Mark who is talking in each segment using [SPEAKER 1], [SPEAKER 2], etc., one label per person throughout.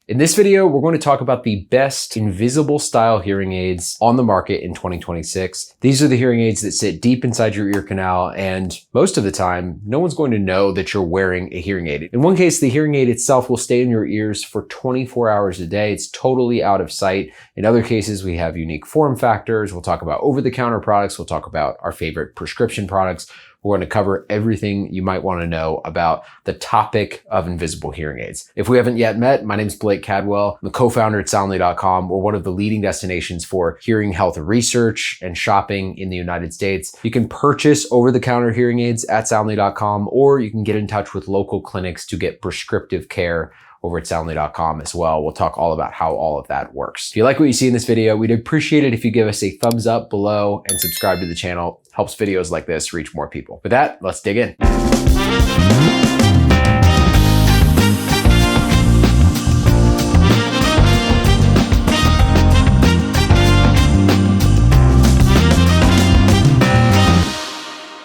[SPEAKER 1] In this video, we're going to talk about the best invisible style hearing aids on the market in 2026. These are the hearing aids that sit deep inside your ear canal, and most of the time, no one's going to know that you're wearing a hearing aid. In one case, the hearing aid itself will stay in your ears for 24 hours a day. It's totally out of sight. In other cases, we have unique form factors. We'll talk about over-the-counter products. We'll talk about our favorite prescription products. We're going to cover everything you might want to know about the topic of invisible hearing aids. If we haven't yet met, my name is Blake Cadwell. I'm the co-founder at Soundly.com. We're one of the leading destinations for hearing health research and shopping in the United States. You can purchase over-the-counter hearing aids at Soundly.com, or you can get in touch with local clinics to get prescriptive care over at Soundly.com as well. We'll talk all about how all of that works. If you like what you see in this video, we'd appreciate it if you give us a thumbs up below and subscribe to the channel. Helps videos like this reach more people. With that, let's dig in.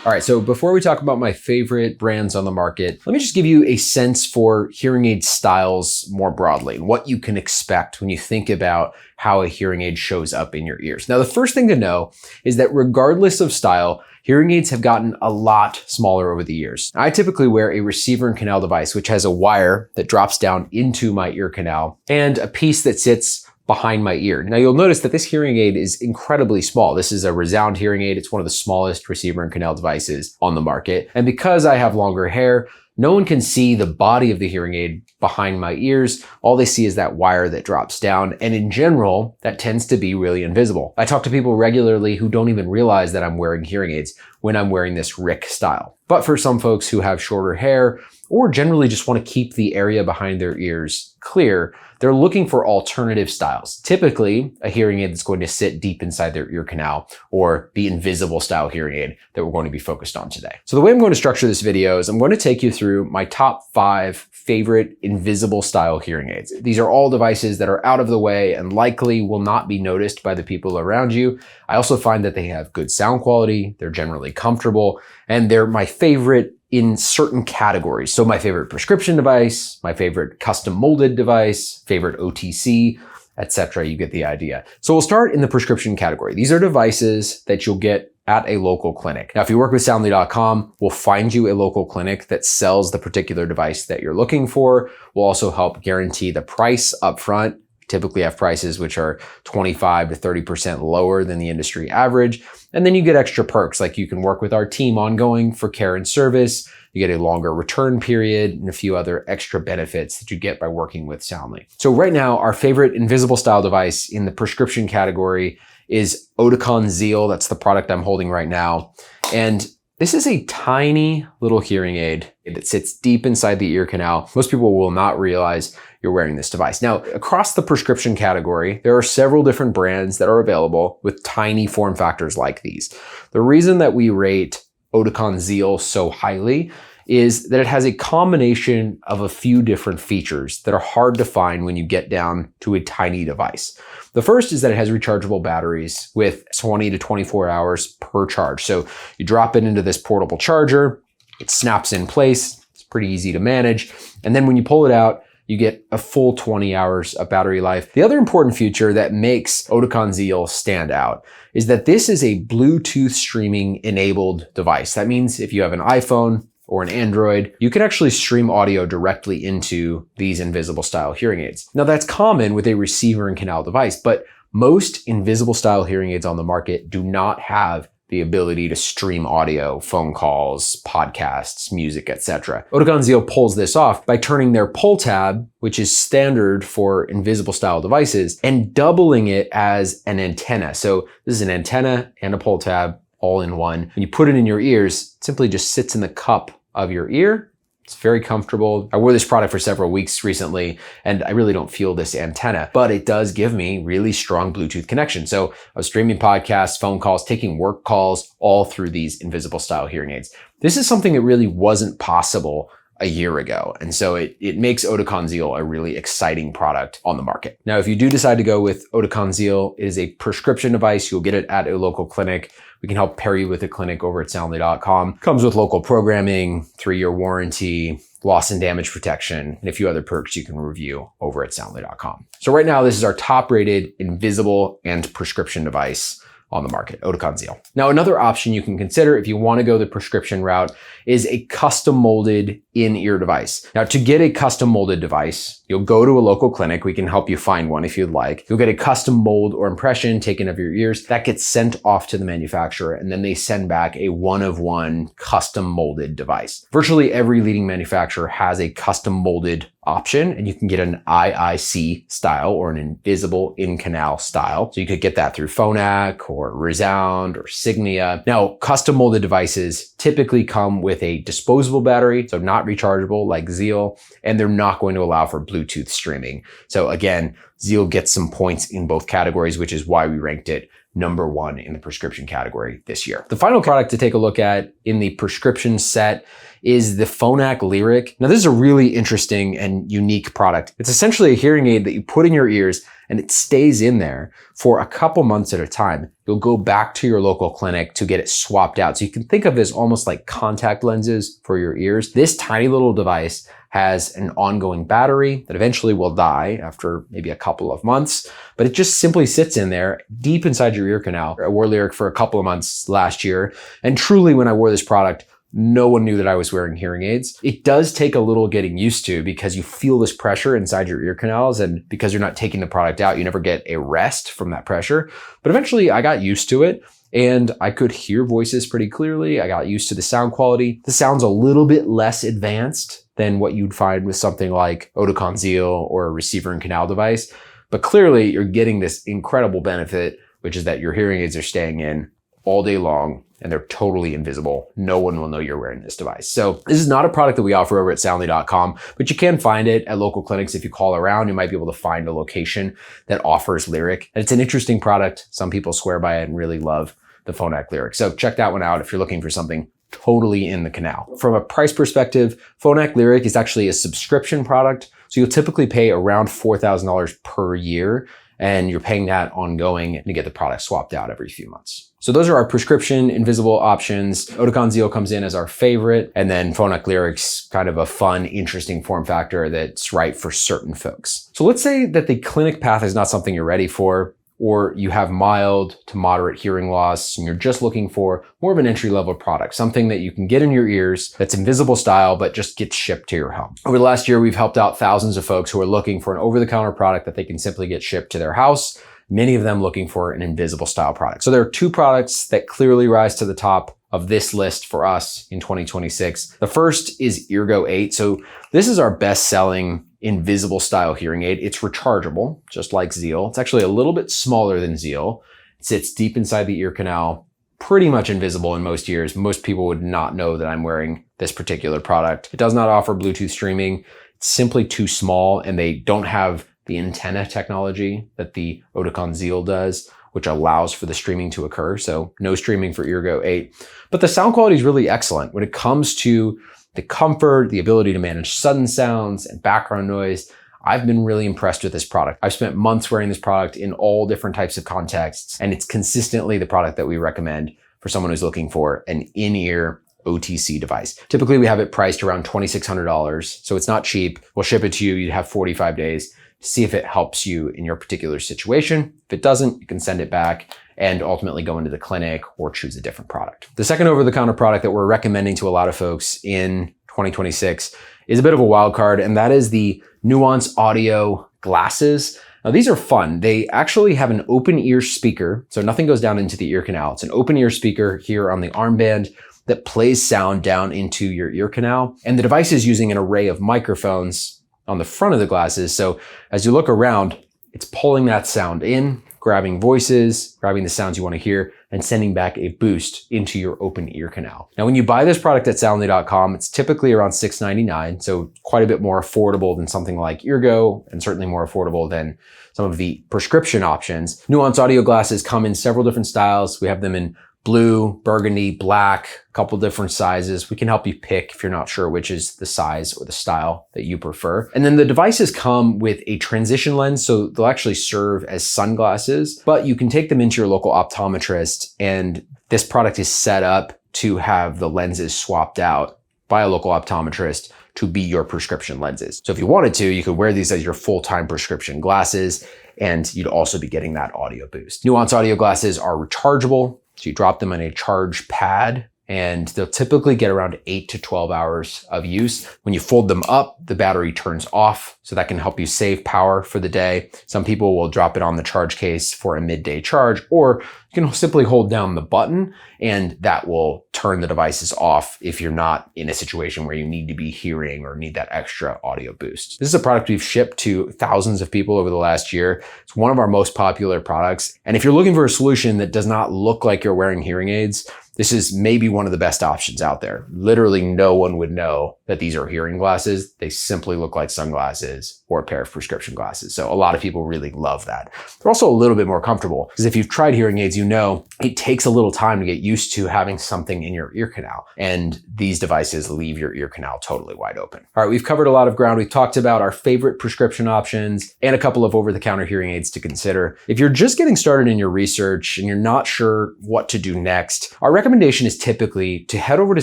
[SPEAKER 1] All right, so before we talk about my favorite brands on the market, let me just give you a sense for hearing aid styles more broadly, and what you can expect when you think about how a hearing aid shows up in your ears. Now, the first thing to know is that regardless of style, hearing aids have gotten a lot smaller over the years. I typically wear a receiver and canal device, which has a wire that drops down into my ear canal and a piece that sits behind my ear. Now you'll notice that this hearing aid is incredibly small. This is a Resound hearing aid. It's one of the smallest receiver and canal devices on the market. And because I have longer hair, no one can see the body of the hearing aid behind my ears. All they see is that wire that drops down. And in general, that tends to be really invisible. I talk to people regularly who don't even realize that I'm wearing hearing aids when I'm wearing this Rick style. But for some folks who have shorter hair or generally just want to keep the area behind their ears clear, they're looking for alternative styles. Typically, a hearing aid that's going to sit deep inside their ear canal, or the invisible style hearing aid that we're going to be focused on today. So the way I'm going to structure this video is I'm going to take you through my top 5 favorite invisible style hearing aids. These are all devices that are out of the way and likely will not be noticed by the people around you. I also find that they have good sound quality, they're generally comfortable, and they're my favorite in certain categories. So my favorite prescription device, my favorite custom molded device, favorite OTC, etc. You get the idea. So we'll start in the prescription category. These are devices that you'll get at a local clinic. Now, if you work with Soundly.com, we'll find you a local clinic that sells the particular device that you're looking for. We'll also help guarantee the price up front. Typically have prices which are 25 to 30% lower than the industry average. And then you get extra perks, like you can work with our team ongoing for care and service. You get a longer return period and a few other extra benefits that you get by working with Soundly. So right now, our favorite invisible style device in the prescription category is Oticon Zeal. That's the product I'm holding right now. And this is a tiny little hearing aid that sits deep inside the ear canal. Most people will not realize you're wearing this device. Now, across the prescription category, there are several different brands that are available with tiny form factors like these. The reason that we rate Oticon Zeal so highly is that it has a combination of a few different features that are hard to find when you get down to a tiny device. The first is that it has rechargeable batteries with 20 to 24 hours per charge. So you drop it into this portable charger, it snaps in place, it's pretty easy to manage. And then when you pull it out, you get a full 20 hours of battery life. The other important feature that makes Oticon Zeal stand out is that this is a Bluetooth streaming enabled device. That means if you have an iPhone or an Android, you can actually stream audio directly into these invisible style hearing aids. Now that's common with a receiver and canal device, but most invisible style hearing aids on the market do not have the ability to stream audio, phone calls, podcasts, music, etc. Oticon Zeal pulls this off by turning their pull tab, which is standard for invisible style devices, and doubling it as an antenna. So this is an antenna and a pull tab all in one. When you put it in your ears, it simply just sits in the cup of your ear. It's very comfortable. I wore this product for several weeks recently, and I really don't feel this antenna, but it does give me really strong Bluetooth connection. So I was streaming podcasts, phone calls, taking work calls, all through these invisible style hearing aids. This is something that really wasn't possible a year ago. And so it makes Oticon Zeal a really exciting product on the market. Now, if you do decide to go with Oticon Zeal, it is a prescription device. You'll get it at a local clinic. We can help pair you with a clinic over at Soundly.com. Comes with local programming, 3-year warranty, loss and damage protection, and a few other perks you can review over at Soundly.com. So right now, this is our top rated invisible and prescription device on the market, Oticon Zeal. Now, another option you can consider if you want to go the prescription route is a custom molded in-ear device. Now, to get a custom molded device, you'll go to a local clinic. We can help you find one if you'd like. You'll get a custom mold or impression taken of your ears that gets sent off to the manufacturer, and then they send back a one-of-one custom molded device. Virtually every leading manufacturer has a custom molded option, and you can get an IIC style or an invisible in-canal style. So you could get that through Phonak or Resound or Signia. Now, custom molded devices typically come with a disposable battery, so not rechargeable like Zeal, and they're not going to allow for Bluetooth streaming. So again, Zeal gets some points in both categories, which is why we ranked it #1 in the prescription category this year. The final product to take a look at in the prescription set is the Phonak Lyric. Now, this is a really interesting and unique product. It's essentially a hearing aid that you put in your ears and it stays in there for a couple months at a time. You'll go back to your local clinic to get it swapped out. So you can think of this almost like contact lenses for your ears. This tiny little device has an ongoing battery that eventually will die after maybe a couple of months, but it just simply sits in there deep inside your ear canal. I wore Lyric for a couple of months last year, and truly when I wore this product, no one knew that I was wearing hearing aids. It does take a little getting used to because you feel this pressure inside your ear canals, and because you're not taking the product out, you never get a rest from that pressure. But eventually I got used to it and I could hear voices pretty clearly. I got used to the sound quality. The sound's a little bit less advanced than what you'd find with something like Oticon Zeal or a receiver and canal device. But clearly you're getting this incredible benefit, which is that your hearing aids are staying in all day long and they're totally invisible. No one will know you're wearing this device. So this is not a product that we offer over at Soundly.com, but you can find it at local clinics. If you call around, you might be able to find a location that offers Lyric. And it's an interesting product. Some people swear by it and really love the Phonak Lyric. So check that one out if you're looking for something totally in the canal. From a price perspective, Phonak Lyric is actually a subscription product. So you'll typically pay around $4,000 per year, and you're paying that ongoing to get the product swapped out every few months. So those are our prescription invisible options. Oticon Zeal comes in as our favorite, and then Phonak Lyric's kind of a fun, interesting form factor that's right for certain folks. So let's say that the clinic path is not something you're ready for, or you have mild to moderate hearing loss and you're just looking for more of an entry-level product, something that you can get in your ears that's invisible style, but just gets shipped to your home. Over the last year, we've helped out thousands of folks who are looking for an over-the-counter product that they can simply get shipped to their house, many of them looking for an invisible style product. So there are two products that clearly rise to the top of this list for us in 2026. The first is Eargo 8. So this is our best-selling invisible style hearing aid. It's rechargeable, just like Zeal. It's actually a little bit smaller than Zeal. It sits deep inside the ear canal, pretty much invisible in most ears. Most people would not know that I'm wearing this particular product. It does not offer Bluetooth streaming. It's simply too small, and they don't have the antenna technology that the Oticon Zeal does, which allows for the streaming to occur. So no streaming for Eargo 8. But the sound quality is really excellent when it comes to the comfort, the ability to manage sudden sounds and background noise. I've been really impressed with this product. I've spent months wearing this product in all different types of contexts, and it's consistently the product that we recommend for someone who's looking for an in-ear OTC device. Typically, we have it priced around $2,600, so it's not cheap. We'll ship it to you. You'd have 45 days to see if it helps you in your particular situation. If it doesn't, you can send it back and ultimately go into the clinic or choose a different product. The second over-the-counter product that we're recommending to a lot of folks in 2026 is a bit of a wild card, and that is the Nuance audio glasses. Now, these are fun. They actually have an open ear speaker, so nothing goes down into the ear canal. It's an open ear speaker here on the armband that plays sound down into your ear canal. And the device is using an array of microphones on the front of the glasses. So as you look around, it's pulling that sound in, grabbing voices, grabbing the sounds you want to hear, and sending back a boost into your open ear canal. Now, when you buy this product at Soundly.com, it's typically around $699, so quite a bit more affordable than something like Eargo, and certainly more affordable than some of the prescription options. Nuance audio glasses come in several different styles. We have them in blue, burgundy, black, a couple different sizes. We can help you pick if you're not sure which is the size or the style that you prefer. And then the devices come with a transition lens, so they'll actually serve as sunglasses, but you can take them into your local optometrist, and this product is set up to have the lenses swapped out by a local optometrist to be your prescription lenses. So if you wanted to, you could wear these as your full-time prescription glasses, and you'd also be getting that audio boost. Nuance audio glasses are rechargeable. So you drop them on a charge pad, and they'll typically get around 8 to 12 hours of use. When you fold them up, the battery turns off, so that can help you save power for the day. Some people will drop it on the charge case for a midday charge, or you can simply hold down the button and that will turn the devices off if you're not in a situation where you need to be hearing or need that extra audio boost. This is a product we've shipped to thousands of people over the last year. It's one of our most popular products. And if you're looking for a solution that does not look like you're wearing hearing aids, this is maybe one of the best options out there. Literally no one would know that these are hearing glasses. They simply look like sunglasses or a pair of prescription glasses. So a lot of people really love that. They're also a little bit more comfortable because if you've tried hearing aids, you know it takes a little time to get used to having something in your ear canal. And these devices leave your ear canal totally wide open. All right, we've covered a lot of ground. We've talked about our favorite prescription options and a couple of over-the-counter hearing aids to consider. If you're just getting started in your research and you're not sure what to do next, our recommendation is typically to head over to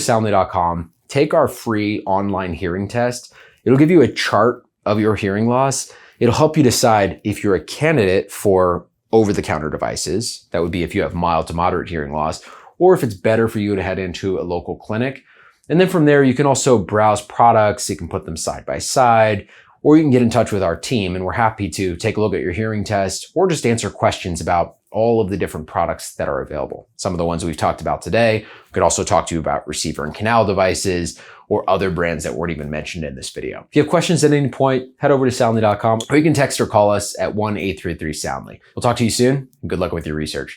[SPEAKER 1] soundly.com, take our free online hearing test. It'll give you a chart of your hearing loss. It'll help you decide if you're a candidate for over-the-counter devices. That would be if you have mild to moderate hearing loss, or if it's better for you to head into a local clinic. And then from there, you can also browse products. You can put them side by side, or you can get in touch with our team, and we're happy to take a look at your hearing test or just answer questions about all of the different products that are available. Some of the ones we've talked about today. We could also talk to you about receiver and canal devices or other brands that weren't even mentioned in this video. If you have questions at any point, head over to soundly.com, or you can text or call us at 1-833-SOUNDLY. We'll talk to you soon, and good luck with your research.